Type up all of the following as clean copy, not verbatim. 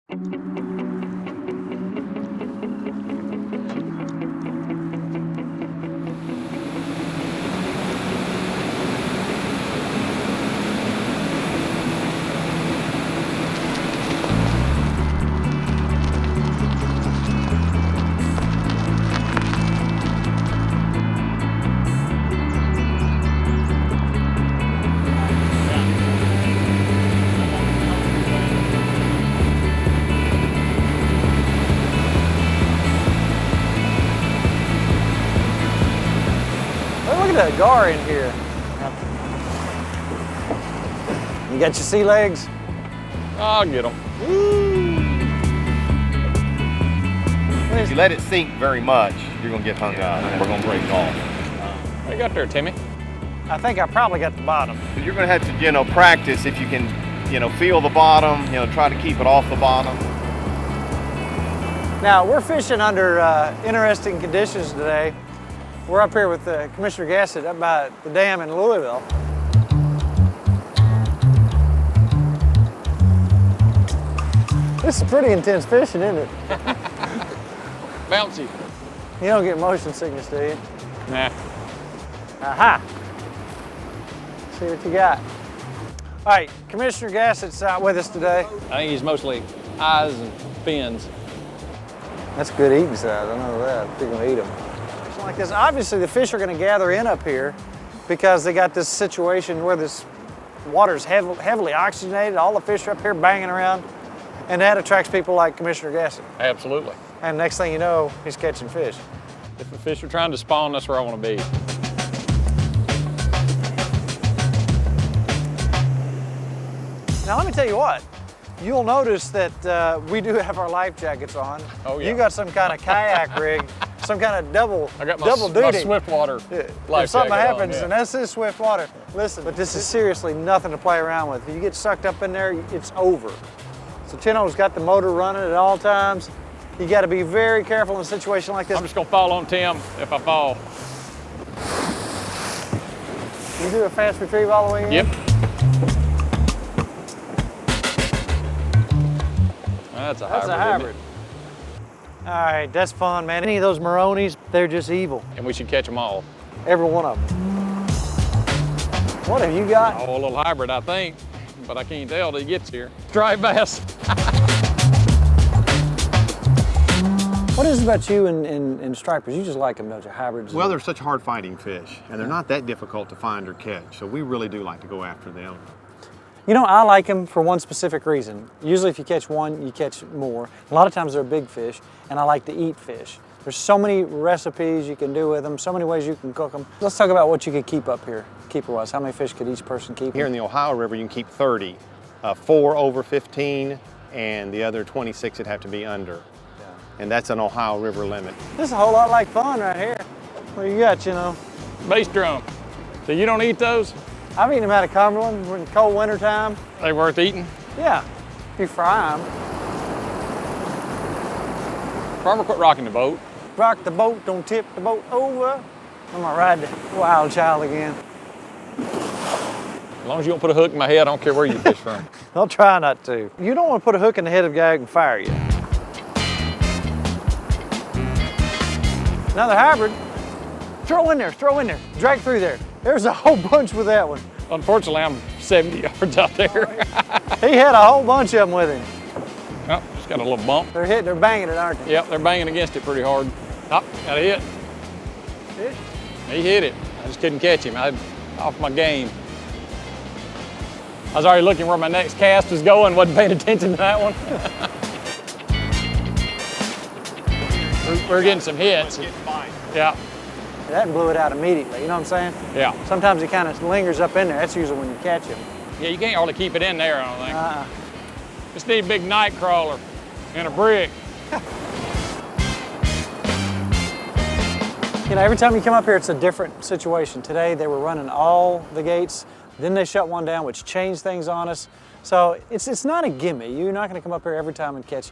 Look at that gar in here. You got your sea legs? I'll get them. If you let it sink very much, you're gonna get hung up and we're gonna break it off. What you got there, Timmy? I think I probably got the bottom. You're gonna have to, practice if you can, feel the bottom, try to keep it off the bottom. Now, we're fishing under interesting conditions today. We're up here with Commissioner Gassett up by the dam in Louisville. This is pretty intense fishing, isn't it? Bouncy. You don't get motion sickness, do you? Nah. Aha! See what you got. All right, Commissioner Gassett's out with us today. I think he's mostly eyes and fins. That's good eating size, I know that. You're gonna eat them. Like this, obviously the fish are gonna gather in up here because they got this situation where this water's heavily oxygenated. All the fish are up here banging around, and that attracts people like Commissioner Gassett. Absolutely. And next thing you know, he's catching fish. If the fish are trying to spawn, that's where I want to be. Now let me tell you what, you'll notice that we do have our life jackets on. Oh yeah. You got some kind of kayak rig, some kind of double duty. My Swiftwater life If something jacket happens, on, yeah. and this is Swiftwater, listen, but this is seriously nothing to play around with. If you get sucked up in there, it's over. So Chino's got the motor running at all times. You got to be very careful in a situation like this. I'm just gonna fall on Tim if I fall. You do a fast retrieve all the way in? Yep. That's a hybrid. That's a hybrid. All right, that's fun, man. Any of those Maronis, they're just evil. And we should catch them all. Every one of them. What have you got? Oh, a little hybrid, I think, but I can't tell till he gets here. Striped bass. What is it about you and stripers? You just like them, don't you? Hybrids. Well, they're such hard fighting fish, and they're not that difficult to find or catch, so we really do like to go after them. You know, I like them for one specific reason. Usually if you catch one, you catch more. A lot of times they're big fish, and I like to eat fish. There's so many recipes you can do with them, so many ways you can cook them. Let's talk about what you could keep up here, keeper-wise. How many fish could each person keep? Here in the Ohio River, you can keep 30. 4 over 15, and the other 26 would have to be under. Yeah. And that's an Ohio River limit. This is a whole lot like fun right here. What do you got, Bass drum. So you don't eat those? I've eaten them out of Cumberland in cold winter time. They worth eating? Yeah, if you fry them. Farmer, quit rocking the boat. Rock the boat, don't tip the boat over. I'm gonna ride the wild child again. As long as you don't put a hook in my head, I don't care where you fish from. I'll try not to. You don't want to put a hook in the head of the guy who can fire you. Another hybrid. Throw in there, drag through there. There's a whole bunch with that one. Unfortunately, I'm 70 yards out there. He had a whole bunch of them with him. Oh, just got a little bump. They're banging it, aren't they? Yep, they're banging against it pretty hard. Oh, got a hit. Hit? He hit it. I just couldn't catch him. I had off my game. I was already looking where my next cast was going, wasn't paying attention to that one. we're getting some hits. Yeah. That blew it out immediately, you know what I'm saying? Yeah. Sometimes it kind of lingers up in there. That's usually when you catch him. Yeah, you can't hardly keep it in there, I don't think. Just need a big night crawler and a brick. You know, every time you come up here, it's a different situation. Today, they were running all the gates. Then they shut one down, which changed things on us. So it's not a gimme. You're not going to come up here every time and catch,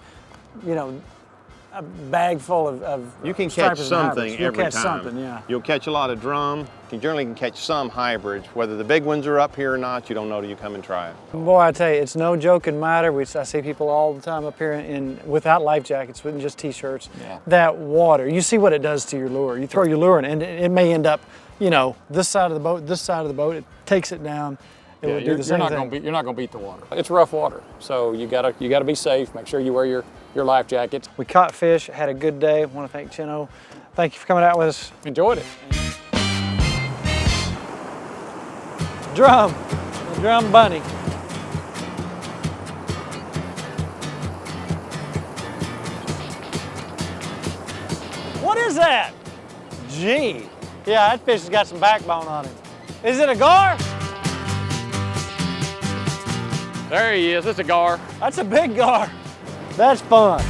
a bag full of You can catch stripers and something hybrids. You'll every catch time. something, yeah. You'll catch a lot of drum. You generally can catch some hybrids. Whether the big ones are up here or not, you don't know till you come and try it. Boy, I tell you, it's no joking matter. I see people all the time up here without life jackets, with just t-shirts. Yeah. That water, you see what it does to your lure. You throw your lure in, and it may end up, you know, this side of the boat, this side of the boat. It takes it down. It will do the same thing. You're not gonna beat the water. It's rough water, so you gotta be safe. Make sure you wear your life jackets. We caught fish, had a good day. I want to thank Chino. Thank you for coming out with us. Enjoyed it. The drum bunny. What is that? Gee. Yeah, that fish has got some backbone on him. Is it a gar? There he is. It's a gar. That's a big gar. That's fun.